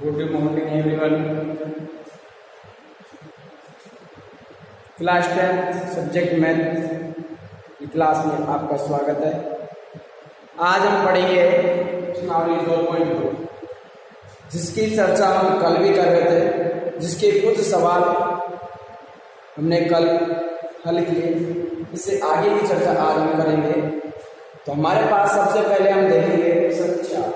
Good morning everyone. Class 10 subject math की class में आपका स्वागत है। आज हम पढ़ेंगे प्रश्नावली 2.2 जिसकी चर्चा हम कल भी कर रहे थे, जिसके कुछ सवाल हमने कल हल किए। इससे आगे की चर्चा आज हम करेंगे। तो हमारे पास सबसे पहले हम देखेंगे प्रश्न 4।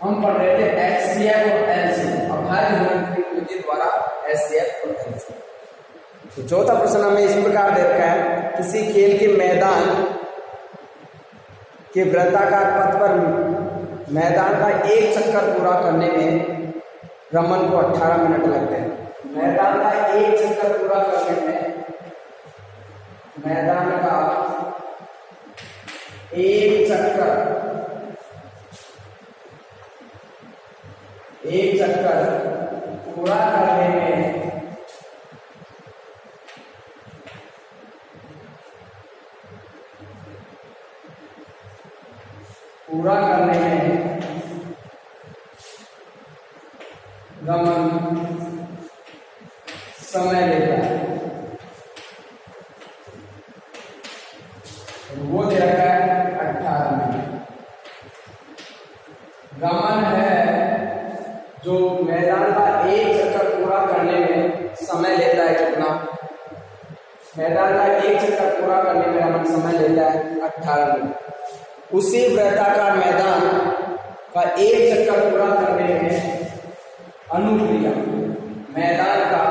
हम पढ़ रहे थे HCF और LCM, अभाज्य गुणनफल विधि द्वारा HCF और LCM। तो चौथा प्रश्न हमें इस प्रकार दे रखा है, किसी खेल के मैदान के वृत्ताकार पथ पर मैदान का एक चक्कर पूरा करने में रमन को 18 मिनट लगते हैं। मैदान का एक चक्कर पूरा करने में मैदान का एक चक्कर पूरा करने में रमन समय लेता है। वो दे रखा है 18 मिनट। रमन है जो मैदान का एक चक्कर पूरा करने में समय लेता है। कितना? मैदान का एक चक्कर पूरा करने में रमन समय लेता है 18 मिनट। उसी वृत्ताकार मैदान का एक चक्कर पूरा करने में अनुक्रिया मैदान का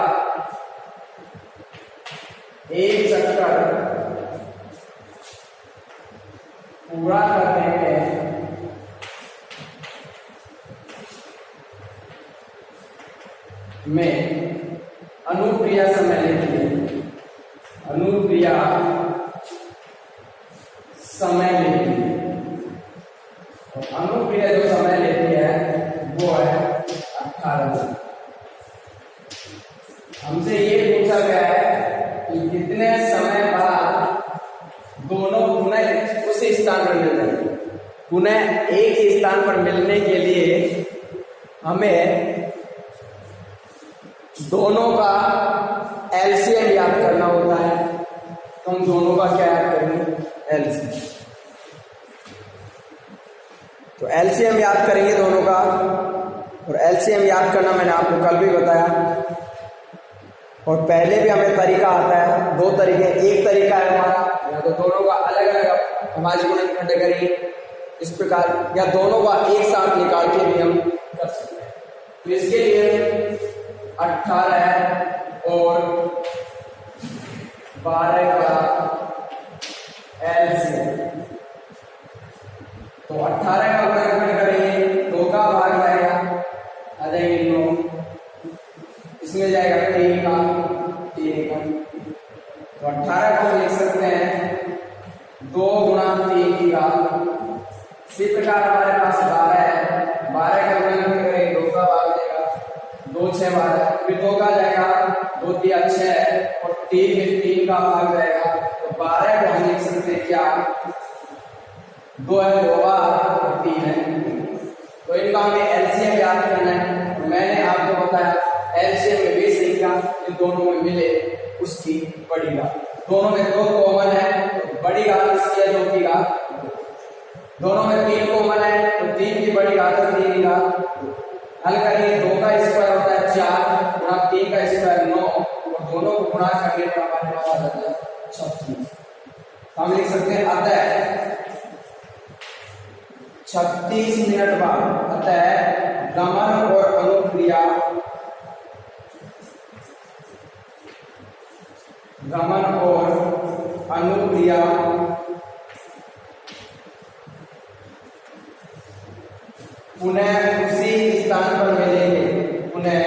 एक चक्कर पूरा करने में अनुक्रिया समय लेती है। अनुक्रिया समय लेती है और अनुक्रिया जो समय लेती है वो है 18 मिनट। हमसे ये पूछा गया है कि कितने समय बाद दोनों पुनः उसी स्थान पर मिल जाएंगे। पुनः एक ही स्थान पर मिलने के लिए हमें दोनों का एलसीएम याद करना होता है। तो हम दोनों का क्या याद करेंगे? एलसीएम। तो एलसीएम याद करेंगे दोनों का। और एलसीएम याद करना मैंने आपको कल भी बताया और पहले भी हमें तरीका आता है। दो तरीके, एक तरीका है हमारा या तो दोनों का अलग अलग अभाज्य गुणनखंड करेंगे इस प्रकार, या दोनों का एक साथ निकाल के भी हम कर सकते हैं। तो इसके लिए 18 और 12 का एलसीएम। तो 18 का गुणनखंड करेंगे, 2 का भाग जाएगा, आ जाएंगे 9, इसमें जाएगा 3 का। तो 18 को लिख सकते हैं 2 गुणा 3 की घात। इसी प्रकार हमारे पास 12 है, 12 का गुणनखंड करेंगे, 2 का भाग जाएगा, 2 6 12, फिर 2 का जाएगा, 2 3 6 और 3 में 3 का भाग जाएगा। तो 12 को हम लिख सकते हैं क्या? 2 है 2 बार और 3 है। तो इनका हमें एलसीएम याद करना है। मैंने आपको बताया एलसीएम में भी संख्या इन दोनों में मिले उसकी बड़ी घात। दोनों में 2 कॉमन है तो बड़ी घात इसकी है 2 की घात। दोनों में 3 कॉमन है तो 3 की बड़ी घात है 3 की घात। हल करिए, 2 का स्क्वायर होता है 4 गुणा 3 का स्क्वायर 9 और दोनों को गुणा करने पर हमारे पास आ जाता है 36। हम लिख सकते हैं अतः 36 मिनट बाद अतः रमन और अनुक्रिया पुनः उसी स्थान पर मिलेंगे। पुनः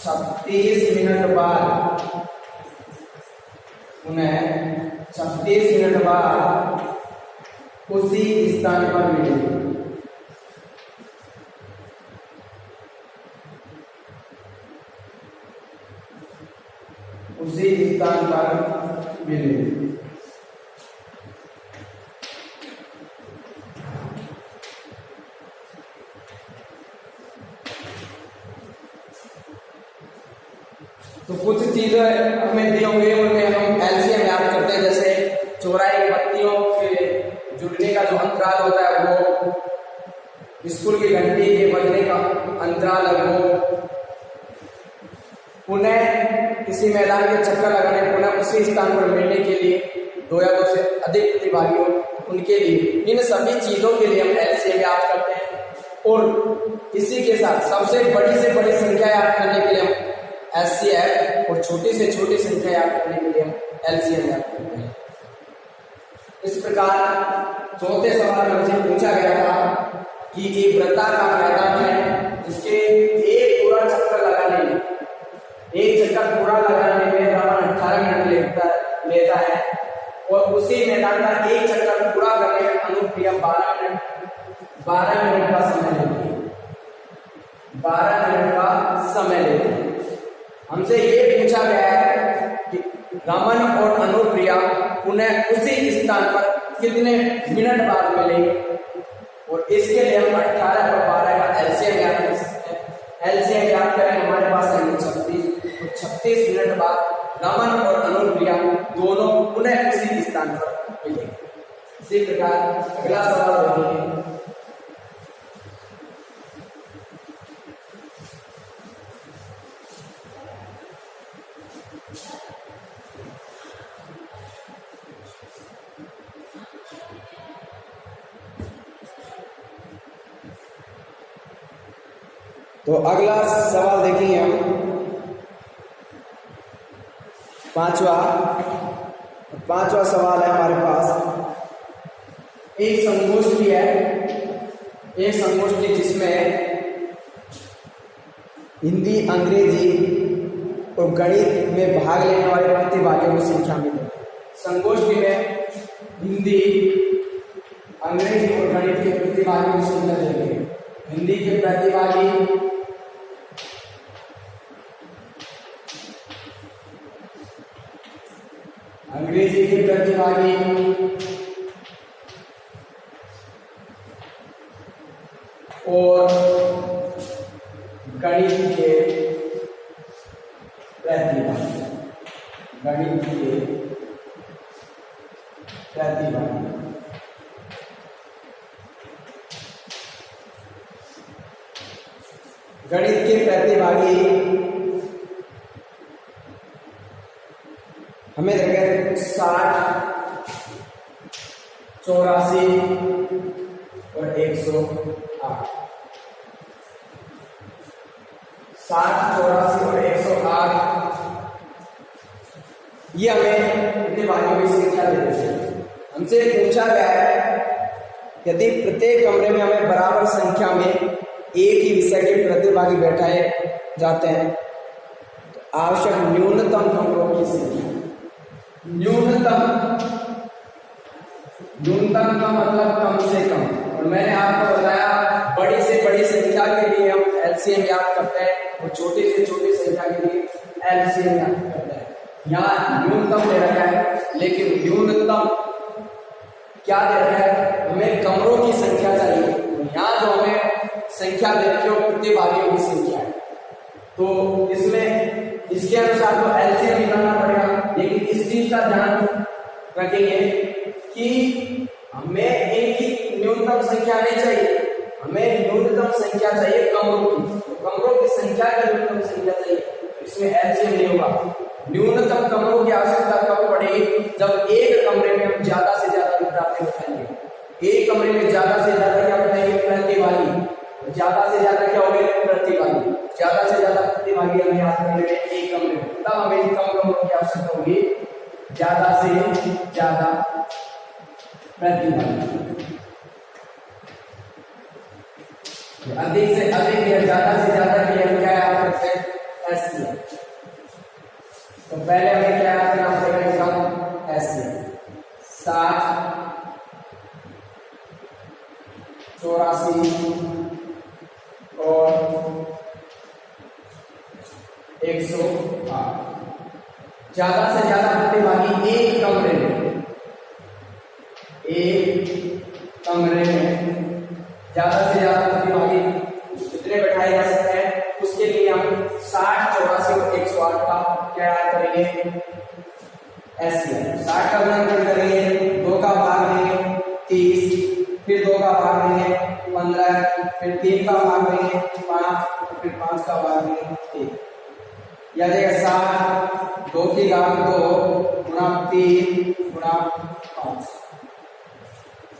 36 मिनट बाद उसी स्थान पर मिलेंगे। उसी स्थान पर मिलेंगे। स्कूल की घंटी के बजने का अंतराल हो, पुनः किसी मैदान के चक्कर लगाने, पुनः उसी स्थान पर मिलने के लिए 2 या 2 से अधिक प्रतिभागी हो, उनके लिए, इन सभी चीजों के लिए हम एलसीएम याद करते हैं। और इसी के साथ सबसे बड़ी से बड़ी संख्या याद करने के लिए हम एचसीएफ और छोटी से छोटी संख्या याद करने के लिए हम एलसीएम याद करते हैं। इस प्रकार चौथे सवाल में हमसे पूछा गया था कि एक वृत्ताकार मैदान है जिसके एक पूरा चक्कर लगाने में, एक चक्कर पूरा लगाने में रावण 18 मिनट लेता है और उसी मैदान का एक चक्कर पूरा करने में अनुप्रिया 12 मिनट का समय लेती है। 12 मिनट का समय लेती है। हमसे ये पूछा गया है कि रमन और अनुप्रिया पुनः उसी स्थान पर कितने मिनट बाद मिलेंगे, और इसके लिए हम 18 और 12 का एलसीएम याद कर सकते हैं। एलसीएम याद करें, हमारे पास है 36, तो 36 मिनट बाद रमन और अनुप्रिया दोनों पुनः उसी स्थान पर मिलेंगे। इसी प्रकार अगला सवाल देखेंगे। तो अगला सवाल देखेंगे हम, पांचवा सवाल है हमारे पास। एक संगोष्ठी है, एक संगोष्ठी जिसमें हिंदी, अंग्रेजी और गणित में भाग लेने वाले प्रतिभागियों की संख्या मिली। संगोष्ठी में हिंदी, अंग्रेजी और गणित के प्रतिभागियों की संख्या देखेंगे। हिंदी के प्रतिभागी अंग्रेजी के प्रतिभागी और गणित के प्रतिभागी, गणित के प्रतिभागी। गणित के प्रतिभागी हमें देखें 60, 84 और 108। 60, 84 और 108 ये हमें प्रतिभागियों की संख्या दे रही है। हमसे पूछा गया है यदि प्रत्येक कमरे में हमें बराबर संख्या में एक ही विषय के प्रतिभागी बैठाए जाते हैं तो आवश्यक न्यूनतम कमरों की संख्या, न्यूनतम का मतलब कम से कम, और मैंने आपको बताया बड़ी से बड़ी संख्या के लिए हम एलसीएम याद करते हैं और छोटी से छोटी संख्या के लिए एलसीएम याद करते हैं। यहाँ न्यूनतम दे रखा है, लेकिन न्यूनतम क्या दे रखा है, हमें कमरों की संख्या चाहिए। यहाँ जो हमें संख्या दे रखी है प्रतिभागियों की संख्या है, तो इसमें इसके अनुसार तो एलसीएम निकालना पड़ेगा। लेकिन इस चीज का ध्यान रखेंगे कि हमें एक ही न्यूनतम संख्या नहीं चाहिए, हमें न्यूनतम संख्या चाहिए कमरों की। तो कमरों की संख्या का न्यूनतम संख्या चाहिए, इसमें एलसीएम नहीं होगा। न्यूनतम कमरों की आवश्यकता कब पड़ेगी, जब एक कमरे में हम ज्यादा से ज्यादा विद्यार्थी बैठाएंगे। एक कमरे में ज्यादा से ज्यादा क्या बैठाएंगे, प्रतिभागी। ज्यादा से ज्यादा क्या हो गए, प्रतिभागी। ज्यादा से ज्यादा प्रतिभागी हमें याद करने में एक कमरे में, तब हमें कम कमरों की आवश्यकता होगी, ज्यादा से ज्यादा प्रतिभागी। अधिक से अधिक या ज्यादा से ज्यादा के हम क्या याद करते हैं, एससीएम। तो पहले हमें क्या याद करना पड़ेगा इसका, एससीएम। 60, 84 और 108। ज्यादा से ज्यादा प्रतिभागी एक कमरे में, ज्यादा से ज्यादा प्रतिभागी कितने बैठाए जा सकते हैं, उसके लिए हम 60, 84 और 108 का क्या याद करेंगे, एससीएम। 60 का गुणनफल करेंगे, 2 का भाग देंगे 30, फिर 2 का भाग देंगे 15, फिर फिर 3 का भाग देंगे 5, फिर 5 का भाग देंगे 1, या जाएगा 7, 2 की घात 2 गुणा 3 गुणा 5।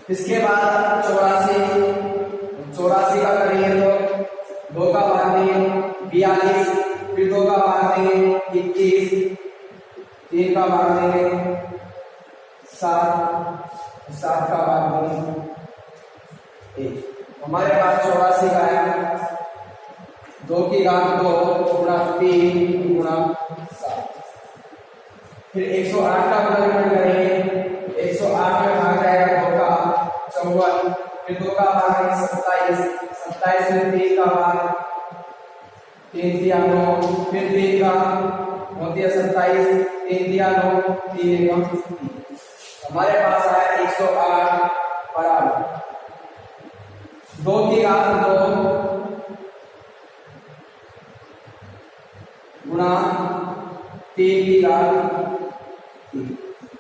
इसके बाद 84 का करेंगे तो 2 का भाग देंगे 42, फिर 2 का भाग देंगे 21, 3 का भाग देंगे 7, 7 का भाग देंगे 1। हमारे पास 84 का है 2 की घात 2 गुणा 3 गुणा 7। फिर 108 का गुणनखंड करेंगे, 108 में भाग जाएगा 2 का 54, फिर 2 का भाग है 27, 27 में 3 का भाग 3 दिया 9, फिर 3 का होती है 27, 3 दिया 9, 3 एकम 3। हमारे पास आया 108 बराबर 2 की घात 2 गुणा 3 की घात 3।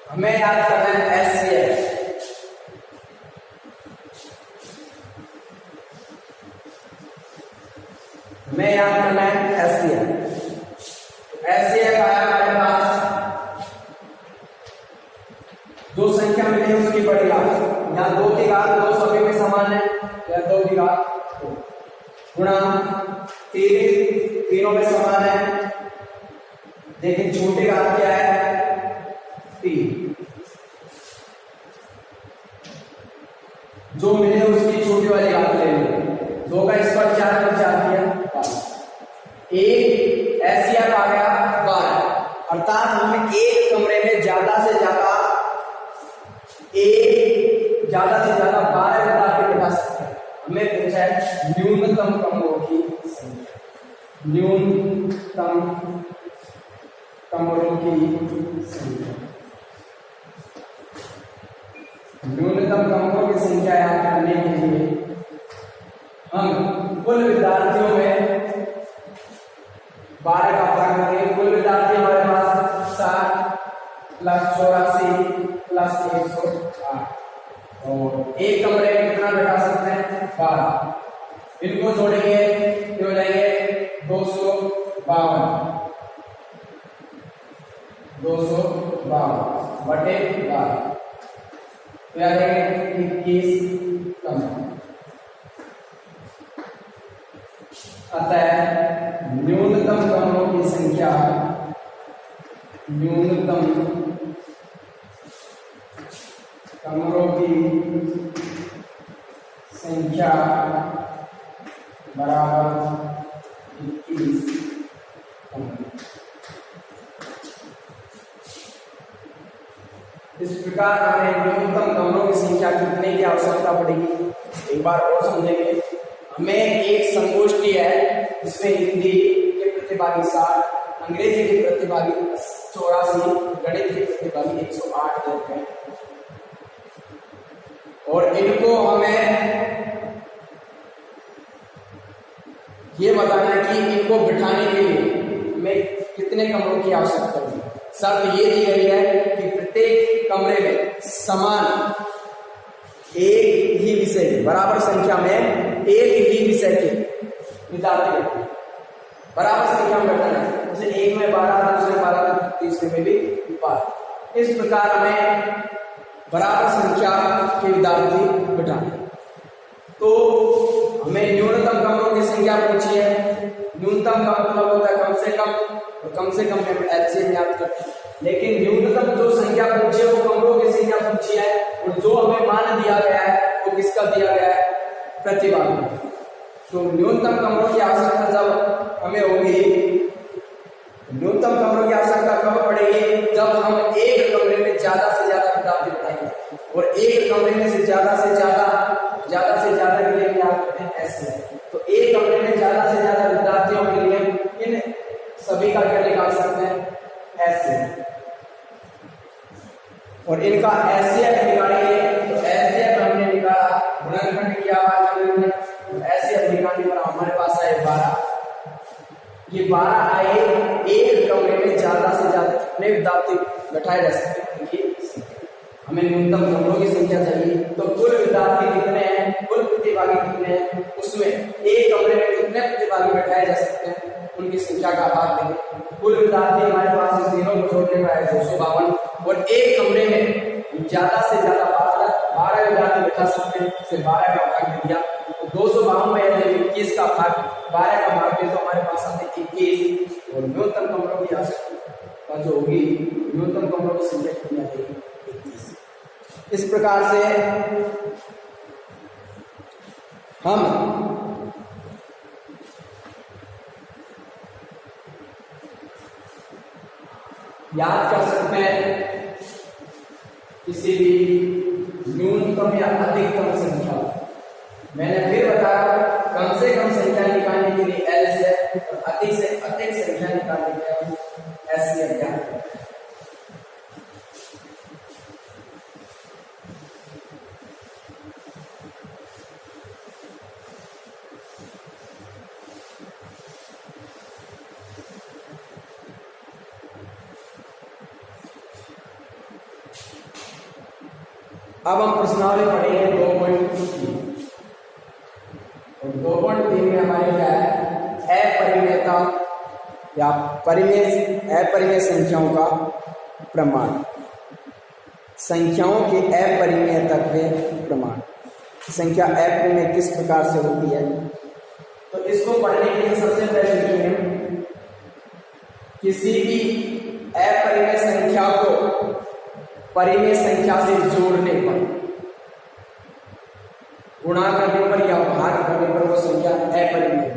हमें याद करना है एचसीएफ। हमें याद करना है एचसीएफ। एचसीएफ आया हमारे पास जो संख्या मिली उसकी बड़ी घात, यहाँ 2 की घात 2 सभी में समान है, या 2 की घात 2 गुणा 3 तीनों में समान है, लेकिन छोटे घात क्या है 3, जो मिले उसकी छोटी वाली घात ले लो। 2 का स्क्वायर 4 पर 4 दिया 12, एक एचसीएफ आ गया 12। अर्थात हम एक कमरे में ज्यादा से ज्यादा 12 विद्यार्थी बिठा सकते हैं। हमें पूछा है न्यूनतम कमरों की संख्या, न्यूनतम कमरों की संख्या, न्यूनतम कमरों की संख्या याद करने के लिए हम कुल विद्यार्थियों में 12 का भाग करेंगे। कुल विद्यार्थी हमारे पास 7 प्लस 84 प्लस 108, और एक कमरे में कितना बैठा सकते हैं 12। इनको जोड़ेंगे तो हो जाएंगे 252 बटे 12, तो याद रखेंगे 21 कमरे। अतः न्यूनतम कमरों की संख्या, न्यूनतम कमरों की संख्या बराबर 21 कमरे। इस प्रकार हमें न्यूनतम कमरों की संख्या कितने की आवश्यकता पड़ेगी एक बार और समझेंगे। हमें एक संगोष्ठी है जिसमें हिंदी के प्रतिभागी 60, अंग्रेजी के प्रतिभागी 84, गणित के प्रतिभागी 108 लोग हैं, और इनको हमें ये बताना है कि इनको बिठाने के लिए हमें कितने कमरों की आवश्यकता होगी। शर्त ये दी गई है कि प्रत्येक कमरे में समान एक ही विषय बराबर संख्या में एक ही विषय के विद्यार्थी बराबर संख्या में बैठना है। जैसे एक में 12, दूसरे 12, तीसरे में भी 12। इस प्रकार हमें बराबर संख्या के विद्यार्थी बिठाने। तो हमें न्यूनतम कमरों की संख्या पूछी है। न्यूनतम का मतलब होता है कम से कम, तो कम से कम हम एलसीएम याद करते हैं, लेकिन न्यूनतम जो संख्या पूछी है वो कमरों की संख्या पूछी है, और जो हमें मान दिया गया है वो किसका दिया गया है प्रतिभागी। तो न्यूनतम कमरों की आवश्यकता जब हमें होगी, न्यूनतम कमरों की आवश्यकता कब पड़ेगी जब हम एक कमरे में ज्यादा से ज्यादा विद्यार्थी बिठाएंगे, और एक कमरे में से ज्यादा के लिए क्या करते हैं ऐसे। तो एक कमरे में ज्यादा से ज्यादा विद्यार्थियों के लिए इन सभी का क्या निकाल सकते हैं ऐसे, और इनका एचसीएफ निकालेंगे। तो एचसीएफ हमने निकाला, गुणनखंड किया, एचसीएफ निकालने पर हमारे पास आए 12। ये 12 आए एक कमरे में ज्यादा से ज्यादा कितने विद्यार्थी बैठाए जा सकते हैं। हमें हमें न्यूनतम कमरों की संख्या चाहिए। तो कुल विद्यार्थी कितने हैं, कुल प्रतिभागी कितने हैं, उसमें एक कमरे में कितने प्रतिभागी बैठाए जा सकते हैं, उनकी संख्या का भाग देंगे। कुल विद्यार्थी हमारे पास इस तीनों को जोड़ने का है 252, और एक कमरे में ज्यादा से ज्यादा 12 विद्यार्थी बैठा सकते हैं, से 12 का भाग दे दिया। तो 252 में यदि 21 का भाग 12 का भाग दे तो हमारे पास आते 21, और न्यूनतम कमरों की आवश्यकता जो होगी, न्यूनतम कमरों की संख्या कितनी आ जाएगी, 21। इस प्रकार से हम याद कर सकते हैं किसी भी न्यूनतम या अधिकतम संख्या। मैंने फिर बताया कम से कम संख्या निकालने के लिए एल से, और अधिक से अधिक संख्या निकालने के लिए एस से ज्ञात करते हैं। अब हम प्रश्नावली पढ़ेंगे 2.3, और 2.3 में हमारे क्या है, अपरिमेयता या अपरिमेय संख्याओं का प्रमाण, संख्याओं के अपरिमेयता के प्रमाण। संख्या अपरिमेय किस प्रकार से होती है, तो इसको पढ़ने के लिए सबसे पहले लिखेंगे किसी भी अपरिमेय संख्या को परिमेय संख्या से जोड़ने पर, गुणा करने पर या भाग करने पर वो संख्या अपरिमेय।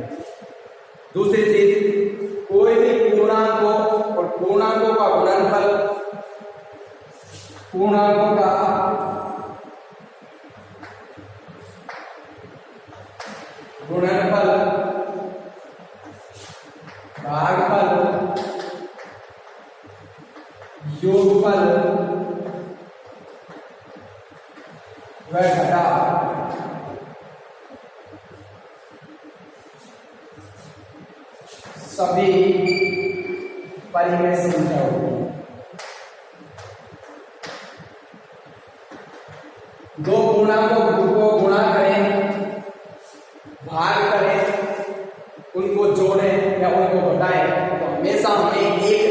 दूसरी चीज, कोई भी पूर्णांकों और पूर्णांकों का गुणनफल, पूर्णांकों का गुणनफल, भागफल, योगफल वह घटा सभी परिमेय संख्या होगी। दो पूर्णांकों को गुणा करें, भाग करें, उनको जोड़ें या उनको घटाएं तो हमेशा हमें एक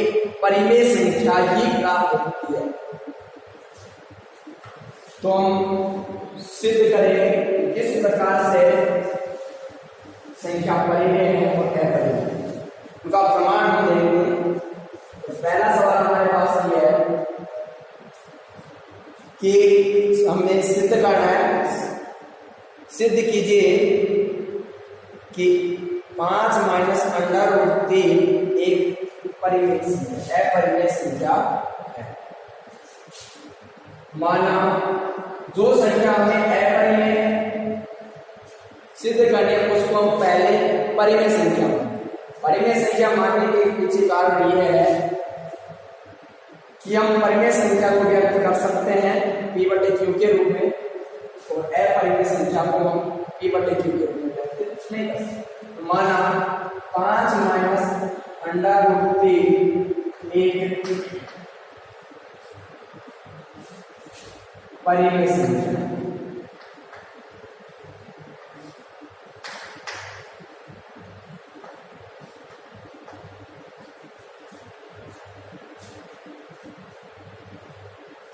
परिमेय संख्या ही प्राप्त होती है। तो हम सिद्ध करें किस प्रकार से संख्या परिमेय है और अपरिमेय, उनका प्रमाण हम देंगे। तो पहला सवाल हमारे पास ये है कि हमें सिद्ध करना है, सिद्ध कीजिए कि 5 माइनस √3 एक अपरिमेय संख्या है। माना जो संख्या हमें अपरिमेय सिद्ध करनी है उसको हम पहले परिमेय संख्या, परिमेय संख्या मानने के पीछे कारण यह है कि हम परिमेय संख्या को व्यक्त कर सकते हैं P/Q के रूप में, और अपरिमेय संख्या को हम P/Q के रूप में व्यक्त नहीं कर सकते। तो माना 5 माइनस √3 एक परिमेय संख्या।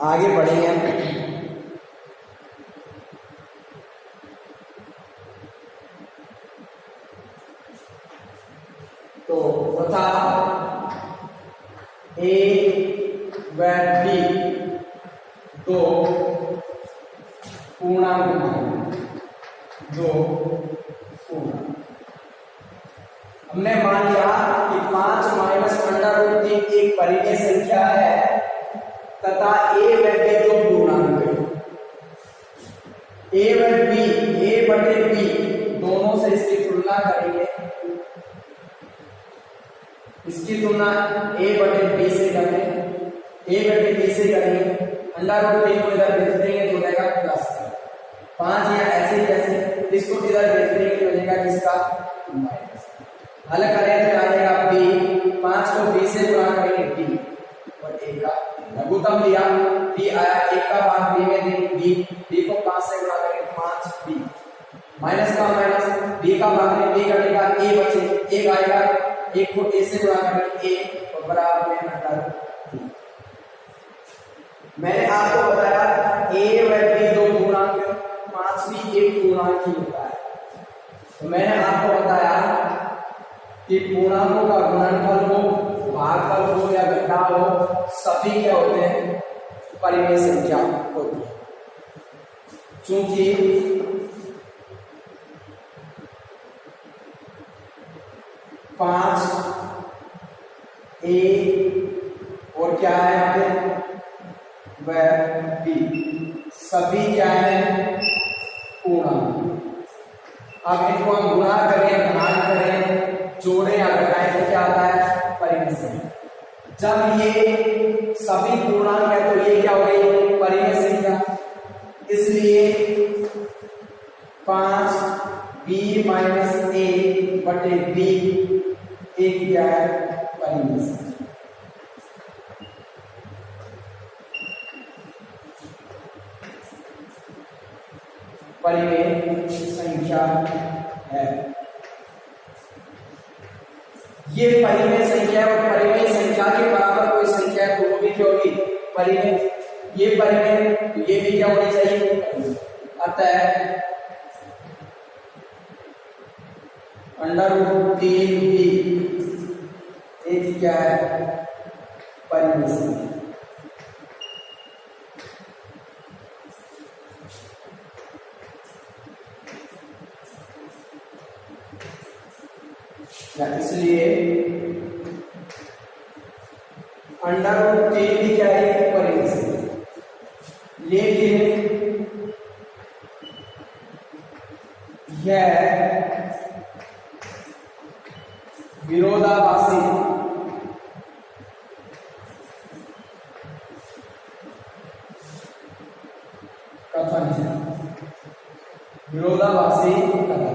आगे बढ़ेंगे। तो तथा A व B दो पूर्णांक हमने मान लिया कि 5 माइनस √3 एक परिमेय संख्या है तथा A व B दो पूर्णांक है। A/B दोनों से इसकी तुलना करेंगे, इसकी तुलना A/B से करेंगे, A/B से करेंगे, √3 को इधर भेज देंगे तो हो जाएगा प्लस 5, या ऐसे जैसे इसको इधर भेज देंगे तो हो जाएगा किसका माइनस। हल करें तो आ जाएगा B, 5 को B से गुणा करेंगे D, और A का लघुत्तम लिया D आया एक का भाग बी में दे, बी को 5 से गुणा करें 5b, माइनस का माइनस, बी का भाग में बी कटेगा, ए बचे, एक आएगा, एक को ए से गुणा करें ए, तो बराबर में अंडर b। मैंने आपको बताया a व b दो पूर्णांक, 5b एक पूर्णांक ही होता है। तो मैंने आपको बताया कि पूर्णांकों का गुणनफल हो, भागफल हो या घटा हो, सभी क्या होते हैं, परिमेय संख्या होती है। चूंकि पांच ए और क्या है यहाँ पे वह बी, सभी क्या है पूर्णांक। अब इनको हम गुणा करें, भाग करें, जोड़ें या घटाएं तो क्या आता है, परिमेय संख्या। जब ये सभी पूर्णांक है तो ये क्या हो गई, परिमेय संख्या। इसलिए 5b माइनस ए बटे बी एक क्या है, परिमेय संख्या। परिमेय संख्या है। ये परिमेय संख्या और परिमेय संख्या के बराबर कोई संख्या है तो वो भी क्या होगी, परिमेय। ये परिमेय तो ये भी क्या होनी चाहिए, अतः √3 भी एक क्या है, परिमेय संख्या। इसलिए √3 भी क्या है, परिमेय संख्या। लेकिन यह विरोधाभासी कथन है, विरोधाभासी कथन।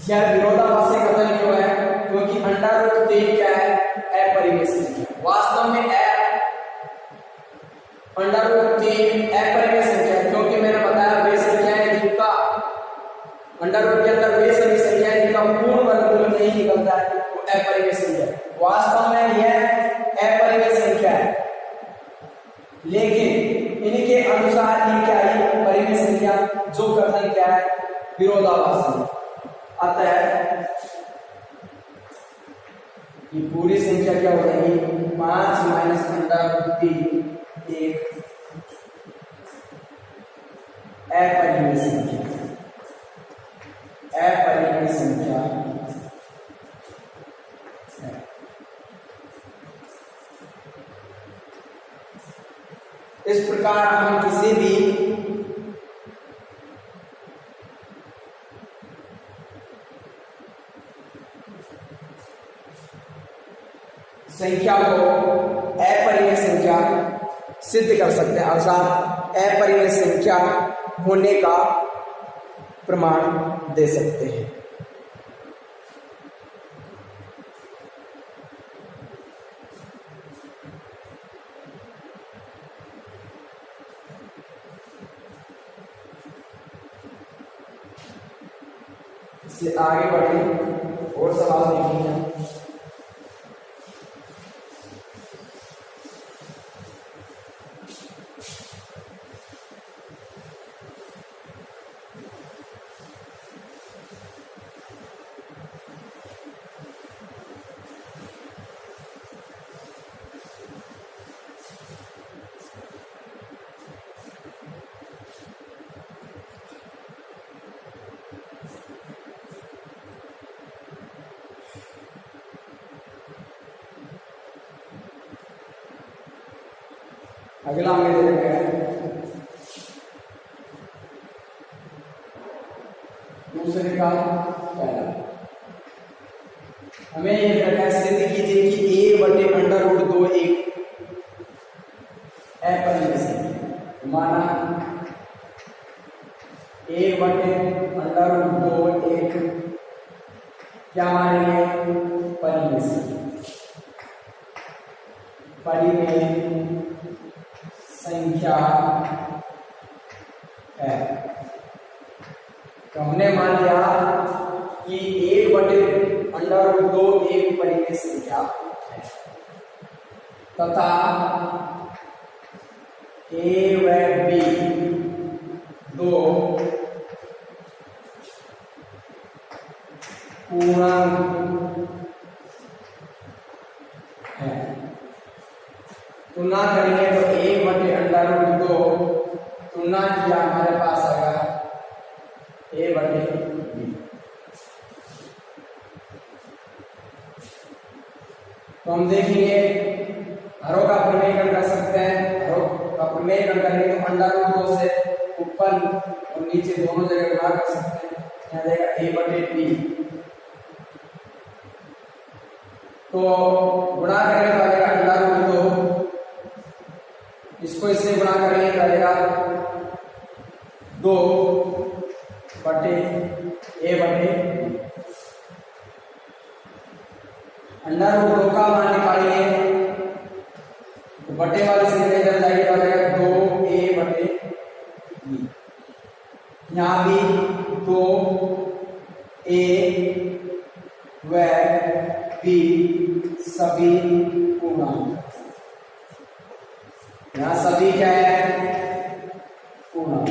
यह विरोधाभासी कथन क्यों है, क्योंकि √3 क्या है, अपरिमेय संख्या। वास्तव में √3 अपरिमेय संख्या, क्योंकि मैंने बताया वे संख्याएं जिनका अंडर के अंदर वे सभी संख्याएं जिनका पूर्ण वर्गमूल नहीं निकलता है वो अपरिमेय संख्या। वास्तव में यह अपरिमेय संख्या है, लेकिन इनके अनुसार ये क्या है, परिमेय संख्या, जो कथन क्या है, विरोधाभासी। अतः ये पूरी संख्या क्या हो जाएगी, 5 माइनस √3 एक अपरिमेय संख्या, अपरिमेय संख्या है। इस प्रकार हम किसी भी संख्या को अपरिमेय संख्या सिद्ध कर सकते हैं, अर्थात अपरिमेय संख्या होने का प्रमाण दे सकते हैं। इससे आगे बढ़े और सवाल देखेंगे। अगला हमें दे रखा है दूसरे का पहला। हमें ये रखा सिद्ध कीजिए कि a बटे √2 एक अपरिमेय संख्या। माना a बटे √2 एक क्या मानेंगे, परिमेय संख्या, परिमेय संख्या है। तो हमने मान लिया कि 1/√2 एक परिमेय संख्या है तथा a व b दो पूर्णांक है। तुलना करेंगे तो 1/√2 तुलना किया हमारे पास आएगा a/b। तो हम देखेंगे हरों का प्रमेयकरण कर सकते हैं। हरों का प्रमेयकरण करेंगे तो √2 से ऊपर और नीचे दोनों जगह गुणा कर सकते हैं। यहाँ जाएगा a/b। तो गुणा करने पर आएगा √2, इसको इससे गुणा करेंगे तो आएगा 2/a/b। √2 का मान निकालिए तो बटे वाले से इधर जाएगी तो आएगा 2a/b। यहाँ भी 2a व b सभी पूर्णांक। यहाँ सभी क्या है? पूर्णांक।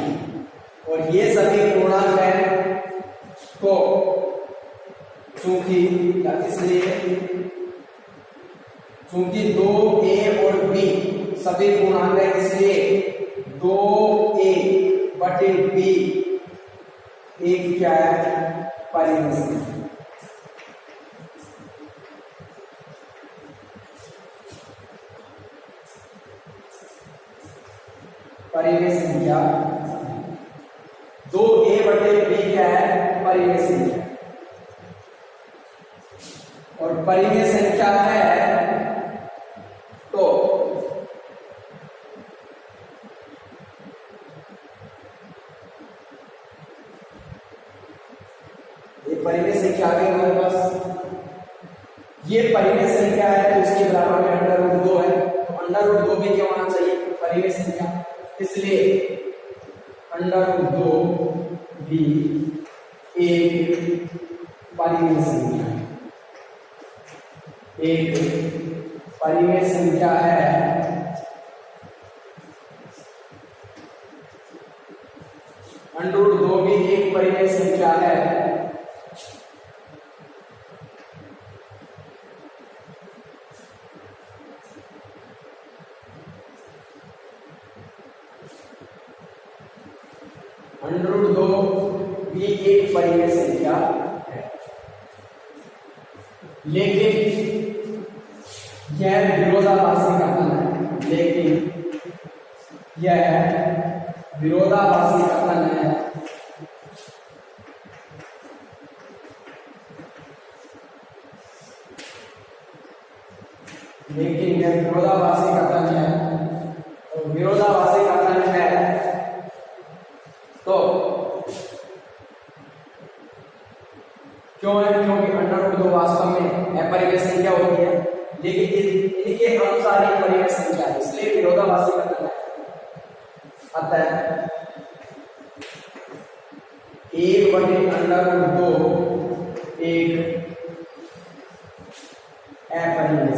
और ये सभी पूर्णांक है तो चूंकि चूंकि 2a और b सभी पूर्णांक है इसलिए 2a/b एक क्या है? परिमेय संख्या। परिमेय संख्या 2a/b क्या है? परिमेय संख्या। और परिमेय संख्या है तो ये परिमेय संख्या आ गई हमारे पास। ये परिमेय संख्या है तो इसके बराबर में √2 है तो √2 भी क्या होना चाहिए? परिमेय संख्या। इसलिए √2 भी एक परिमेय संख्या है। एक परिमेय संख्या है √2 भी एक परिमेय संख्या है। √2 भी एक परिमेय संख्या है, लेकिन यह विरोधाभासी कथन है। लेकिन यह विरोधाभासी कथन है। लेकिन यह विरोधाभासी कथन है और विरोधाभासी कथन है तो क्यों है? क्योंकि √2 वास्तव में अपरिमेय संख्या होती है, लेकिन इनके अनुसार एक परिमेय संख्या है, इसलिए विरोधाभासी कथन है। अतः 1/√2 एक अपरिमेय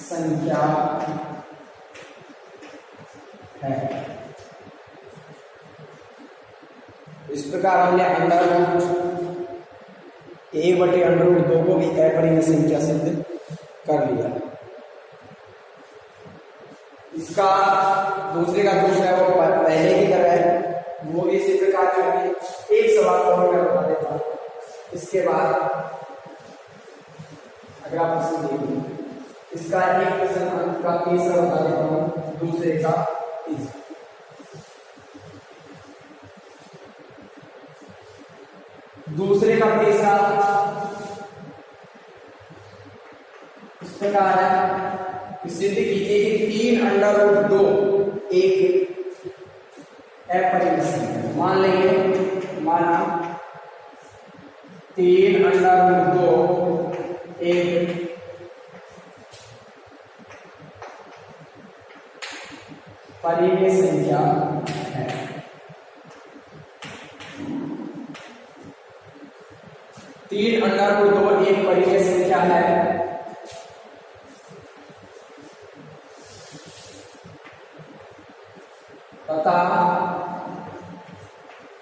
संख्या है। इस प्रकार हमने a/√2 को भी अपरिमेय संख्या सिद्ध कर लिया। इसका दूसरे का दोष है वो पहले की तरह है, वो भी इसी प्रकार के एक सवाल को मैं बता देता हूं। इसके बाद अगला प्रश्न देखिए। इसका एक प्रश्न अंक का तीसरा बता देता हूं, दूसरे का तीसरा। दूसरे का तीसरा इस प्रकार है, सिद्ध कीजिए कि 3√2 एक अपरिमेय संख्या। मान लेंगे, माना 3√2 एक परिमेय संख्या है। तीन अंडर रूट दो एक परिमेय संख्या है तथा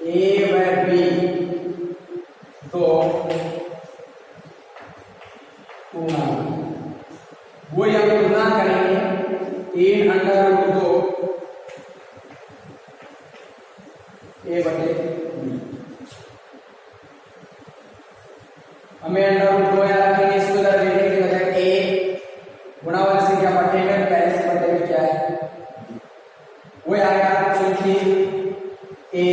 ए व बी दो पूर्णांक। वो हम तुलना करेंगे तीन अंडर रूट दो ए बटे बी। हमें अंडर रूट दो याद रखेंगे, इसको इधर देखने की वजह ए गुणा वाली संख्या बटे में पहले से बटे में क्या है वो आएगा, क्योंकि ए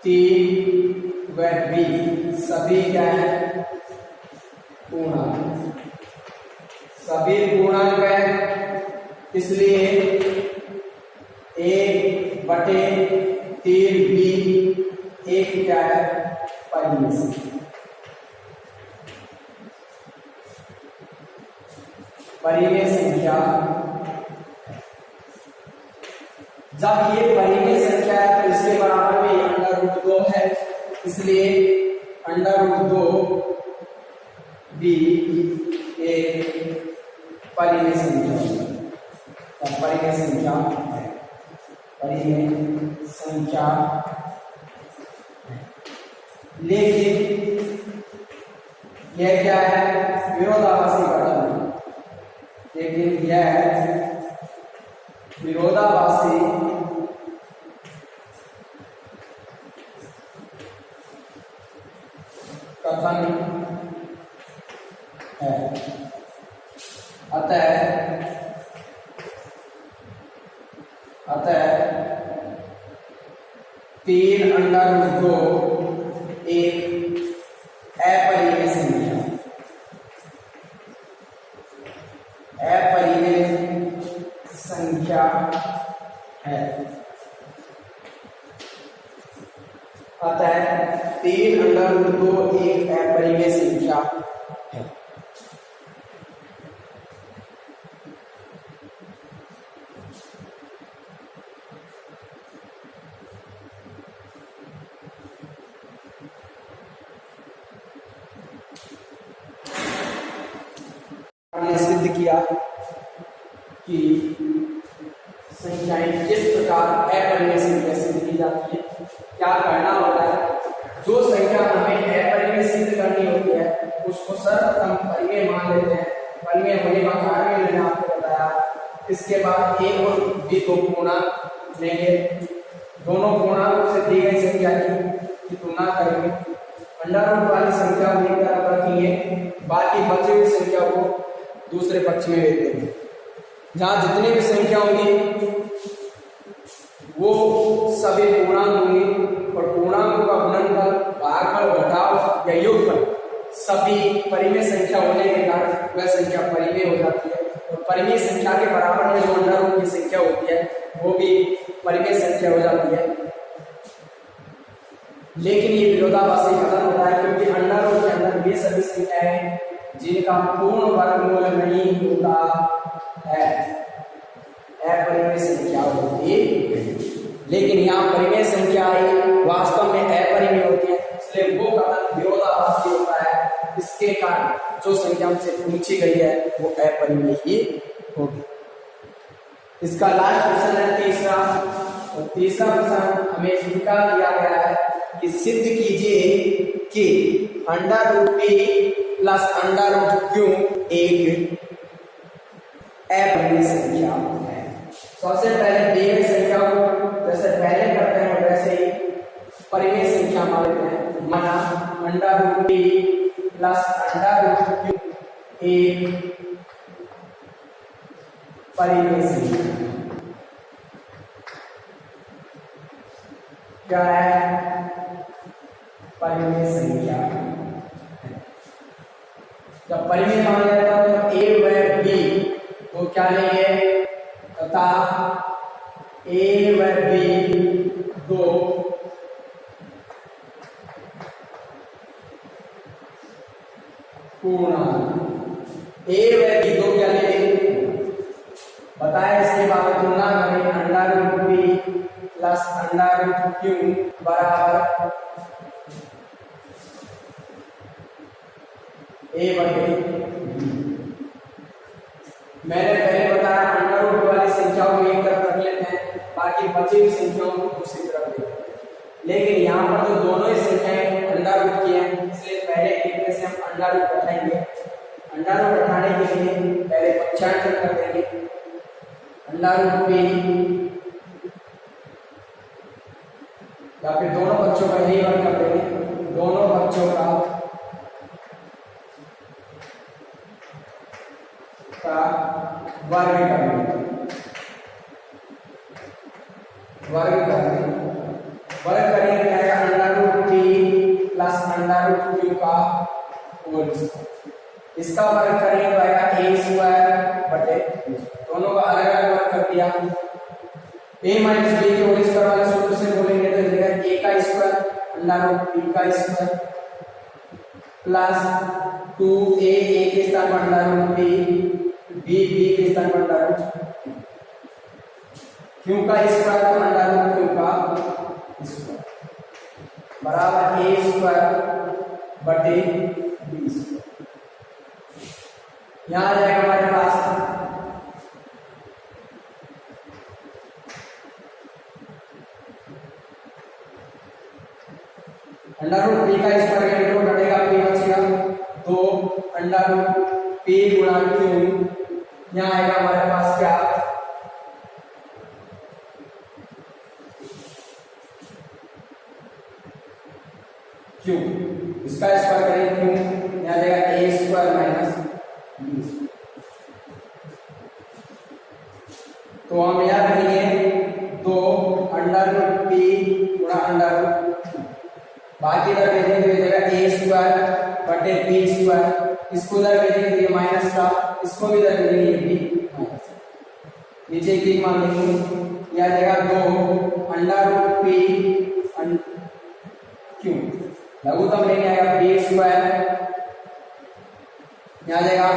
तीन व बी सभी क्या है पूर्णांक, सभी पूर्णांक है, इसलिए ए बटे तीन बी एक क्या है परिमेय संख्या। परिमेय संख्या जब ये परिमेय संख्या है तो इसके बराबर में अंडर रूट दो है, इसलिए अंडर रूट दो भी एक परिमेय संख्या है। परिमेय संख्या है, परिमेय संख्या है। लेकिन यह क्या है विरोधाभासी घटक है, लेकिन यह विरोधाभासी कथन है। अतः तीन अंडर रूट दो एक अपरिमेय संख्या, अपरिमेय संख्या है। अतः तीन अंडर रूट दो एक अपरिमेय संख्या है। हमने सिद्ध किया कि संख्याएं किस प्रकार अपरिमेय संख्या सिद्ध की जाती है। क्या करना होता है, जो संख्या हमें अपरिमेय सिद्ध करनी होती है उसको सर्वप्रथम परिमेय मान लेते हैं। परिमेय होने का कारण मैंने आपको बताया। इसके बाद ए और बी को पूर्णांक लेंगे, दोनों पूर्णांकों से दी गई संख्या की तुलना करेंगे, अंडर रूट वाली संख्या को एक तरफ रखेंगे, बाकी बची हुई संख्या को दूसरे पक्ष में रख देंगे। जहां जितनी भी संख्या होगी वो सभी पूर्णांक होंगी और पूर्णांकों का गुणनफल, भागफल, घटाव या योगफल सभी परिमेय संख्या होने के कारण वह संख्या परिमेय हो जाती है। और परिमेय संख्या के बराबर में जो अंडर रूट की संख्या होती है वो भी परिमेय संख्या हो जाती है। लेकिन ये विरोधाभासी कथन होता है, क्योंकि अंडर रूट के अंदर वे सभी संख्याएं जिनका पूर्ण वर्गमूल नहीं होता है अपरिमेय संख्या होती है। लेकिन यहाँ परिमेय संख्या वास्तव में अपरिमेय होती है, इसलिए वो कथन विरोधाभासी होता है। इसके कारण जो संख्या हमसे पूछी गई है वो अपरिमेय ही होगी। इसका लास्ट प्रश्न है तीसरा, और तीसरा प्रश्न हमें स्वीकार किया गया है कि सिद्ध कीजिए कि under root p plus under root q एक अपरिमेय संख्या है। सबसे पहले दी गई संख्या को जैसे पहले करते हैं वैसे ही परिमेय संख्या मान लेते हैं। माना under root p plus under root q एक परिमेय संख्या क्या है, परिमेय संख्या। जब परिमेय मान लेता हूं तो ए व बी तो क्या लेंगे, तथा ए व बी दो पूर्णांक। ए व बी दो क्या लेंगे बताया, इसके बाद प्लस अंडर रूट क्यू बराबर ए बटे मैंने पहले बताया अंडर रूट वाली संख्याओं को एक तरफ रख लेते हैं, बाकी बची हुई संख्याओं को दूसरी तरफ रखते हैं। लेकिन यहाँ पर तो दोनों ही संख्याएं अंडर रूट की हैं, इसलिए पहले एक में से हम अंडर रूट उठाएंगे। अंडर रूट उठाने के लिए पहले पक्षांतर कर देंगे। अंडर रूट p या फिर दोनों पक्षों का यही वर्ग कर देंगे, दोनों पक्षों का वर्ग कर देंगे। वर्ग करेंगे क्या आएगा, under root p plus under root q का होल स्क्वायर। इसका वर्ग करेंगे तो आएगा a स्क्वायर बटे दोनों का अलग अलग वर्ग कर दिया। a माइनस b के होल स्क्वायर वाले सूत्र से बोलेंगे तो जगह a का स्क्वायर अंडर रूट b का स्क्वायर प्लस 2a के स्थान पर अंडर रूट b के स्थान पर अंडर रूट q का स्क्वायर तो अंडर रूट q का स्क्वायर बराबर a स्क्वायर बटे b स्क्वायर। यहां आ जाएगा हमारे पास अंडर रूट p का स्क्वायर इंटू कटेगा p बचेगा 2 अंडर रूट p गुणा q। यहां आएगा हमारे पास क्या, q। इसका स्क्वायर करेंगे q, यहां आएगा a square minus b square. तो हम याद रखेंगे 2 अंडर रूट p गुणा अंडर रूट q, बाकी इधर भेजेंगे तो जगह a स्क्वायर बटे b स्क्वायर, इसको इधर भेजेंगे ये माइनस का, इसको भी इधर भेजेंगे ये भी माइनस। नीचे की मान लेंगे यह जगह 2 अंडर रूट p q लघुत्तम लेंगे आएगा b स्क्वायर, यहाँ जाएगा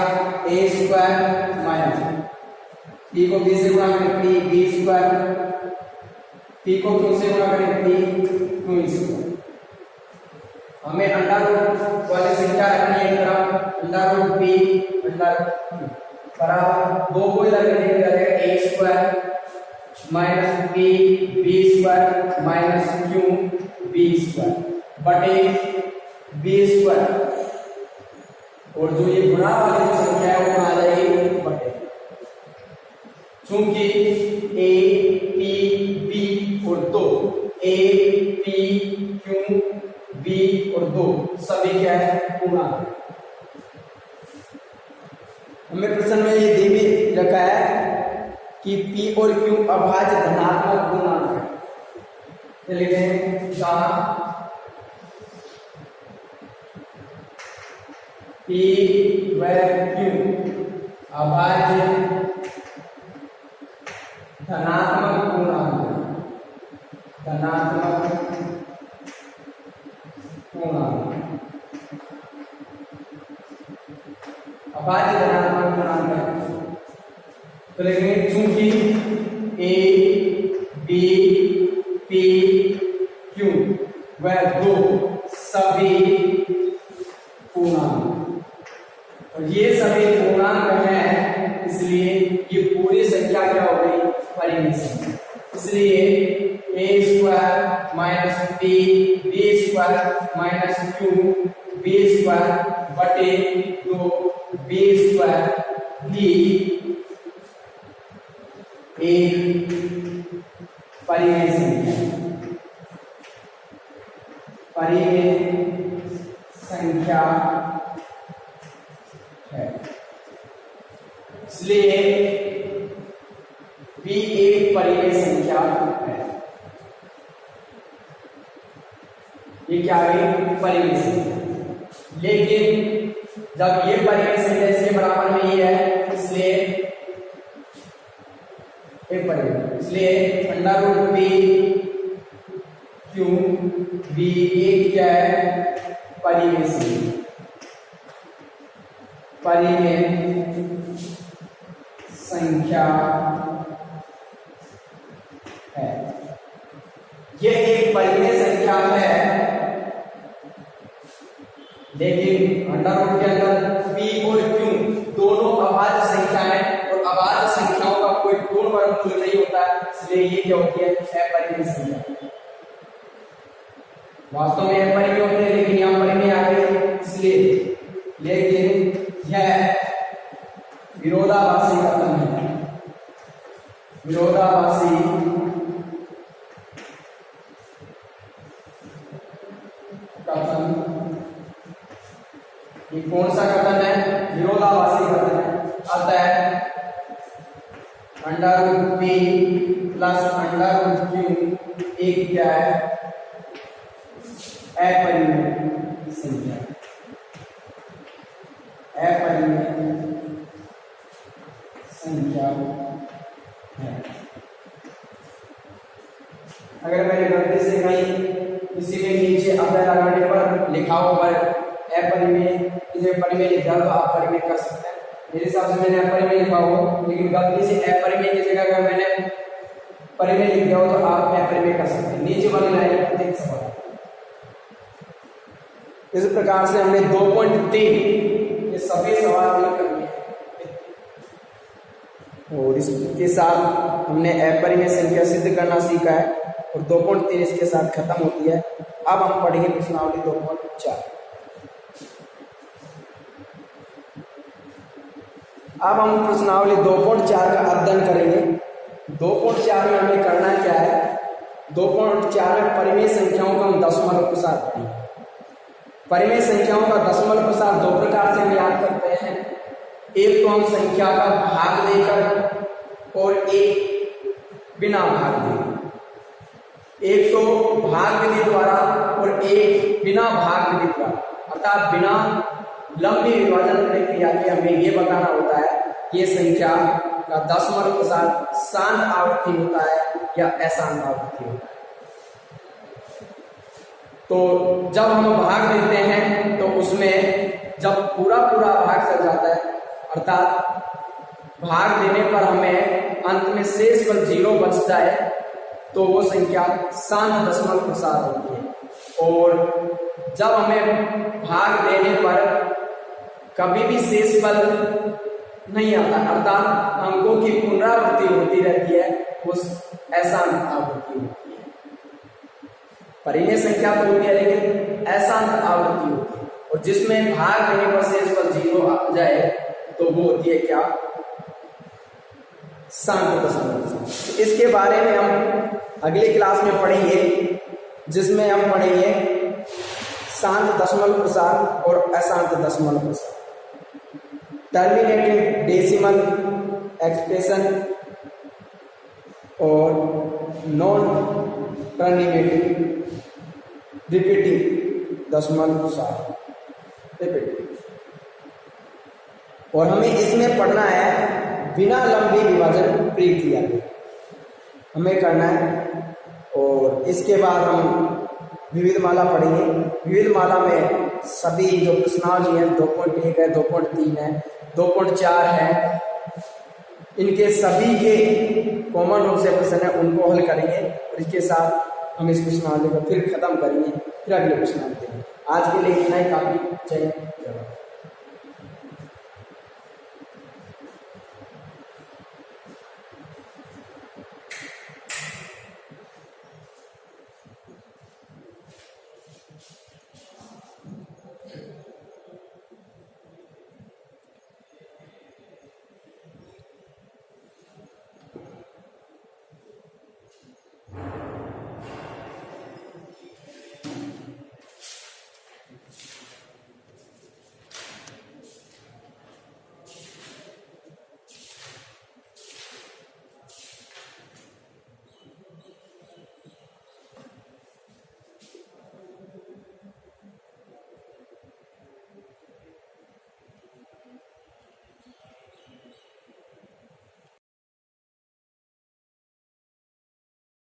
a स्क्वायर माइनस p को b से गुणा करें b स्क्वायर, p को q से गुणा करें q स्क्वायर। हमें अंडर रूट वाली संख्या रखनी है तरफ, अंडर रूट p अंडर बराबर 2 को इधर लेने के जाएगा a square minus b square minus q b square बटे b स्क्वायर, और जो ये गुणा वाली जो संख्या है वो आ जाएगी बटे, चूंकि a p b और 2 a p q b और 2 सभी क्या है पूर्णांक। हमें प्रश्न में ये दे भी रखा है कि p और q अभाज्य धनात्मक पूर्णांक है, ये लिखते हैं जहां p व q अभाज्य धनात्मक पूर्णांक, धनात्मक पूर्णांक, अभाज्य धनात्मक पूर्णांक है। तो लिखेंगे चूंकि a b p q व 2 सभी पूर्णांक, और ये सभी पूर्णांक हैं, इसलिए ये पूरी संख्या क्या हो गई परिमेय संख्या। इसलिए a square minus p b square minus q b square बटे 2 b स्क्वायर भी एक परिमेय संख्या, परिमेय संख्या है। इसलिए b एक परिमेय संख्या है। ये क्या है परिमेय संख्या, लेकिन जब ये परिमेय संख्या इसके बराबर में ही है, इसलिए एक परिमेय, इसलिए under root p q b एक क्या है परिमेय संख्या, परिमेय संख्या है। ये एक परिमेय संख्या है, लेकिन अंडर रूट के अंदर p और q दोनों अभाज्य संख्याएं और अभाज्य संख्याओं का कोई पूर्ण वर्गमूल नहीं होता है, इसलिए ये क्या होती है, अपरिमेय संख्या। वास्तव में अपरिमेय होते हैं लेकिन यहाँ परिमेय आ गए इसलिए, लेकिन यह विरोधाभासी कथन है, विरोधाभासी कथन। ये कौन सा कथन है, विरोधाभासी कथन है। अतः under root p plus under root q एक क्या है, अपरिमेय संख्या, अपरिमेय संख्या है। अगर मैंने गलती से कहीं किसी के नीचे अव्यय लगाने पर लिखा हो पर अपरिमेय, इसे परिमेय लिखा तो आप परिमेय कर सकते हैं। मेरे हिसाब से मैंने अपरिमेय लिखा हो, लेकिन गलती से अपरिमेय की जगह अगर मैंने परिमेय लिख दिया हो तो आप अपरिमेय कर सकते हैं। नीचे वाली लाइन पर देख सकते हैं। इस प्रकार से हमने 2.3 ये सभी सवाल हल कर लिए और इसके साथ हमने अपरिमेय संख्या सिद्ध करना सीखा है और 2.3 इसके साथ खत्म होती है। अब हम पढ़ेंगे प्रश्नावली 2.4। अब हम प्रश्नावली 2.4 का अध्ययन करेंगे। 2.4 में हमें करना क्या है, 2.4 में परिमेय संख्याओं का हम दशमलव प्रसार पढ़ेंगे। परिमेय संख्याओं का दशमलव प्रसार दो प्रकार से हम याद करते हैं, एक तो हम संख्या का भाग देकर और एक बिना भाग देकर। एक तो भाग विधि द्वारा और एक बिना भाग विधि द्वारा, अर्थात बिना लंबी विभाजन प्रक्रिया के हमें ये बताना होता है कि ये संख्या का दशमलव प्रसार शांत आवृत्ति होता है या अशांत आवृत्ति होता है। तो जब हम भाग देते हैं तो उसमें जब पूरा भाग चल जाता है, अर्थात भाग देने पर हमें अंत में शेष पर 0 बच जाए तो वो संख्या शांत दशमलव प्रसार होती है। और जब हमें भाग देने पर कभी भी शेष फल नहीं आता, अर्थात अंकों की पुनरावृत्ति होती रहती है, उस अशांत आवृत्ति होती है। परिमेय संख्या तो होती है लेकिन अशांत आवृत्ति होती है, और जिसमें भाग देने पर शेष फल 0 आ जाए तो वो होती है क्या, शांत दशमलव प्रसार। इसके बारे में हम अगले क्लास में पढ़ेंगे, जिसमें हम पढ़ेंगे शांत दशमलव प्रसार और अशांत दशमलव प्रसार, टर्मिनेटिंग डेसिमल एक्सप्रेशन और नॉन टर्मिनेटिंग रिपीटिंग दशमलव प्रसार रिपीटिंग। और हमें इसमें पढ़ना है बिना लंबी विभाजन प्रक्रिया में हमें करना है। और इसके बाद हम विविध माला पढ़ेंगे। विविध माला में सभी जो प्रश्नावली है 2.1 है, 2.3 है, 2.4 है, इनके सभी के कॉमन रूप से प्रश्न है, उनको हल करेंगे और इसके साथ हम इस प्रश्नावली को फिर खत्म करेंगे, फिर अगले प्रश्नावली देंगे। आज के लिए इतना ही काफी। जय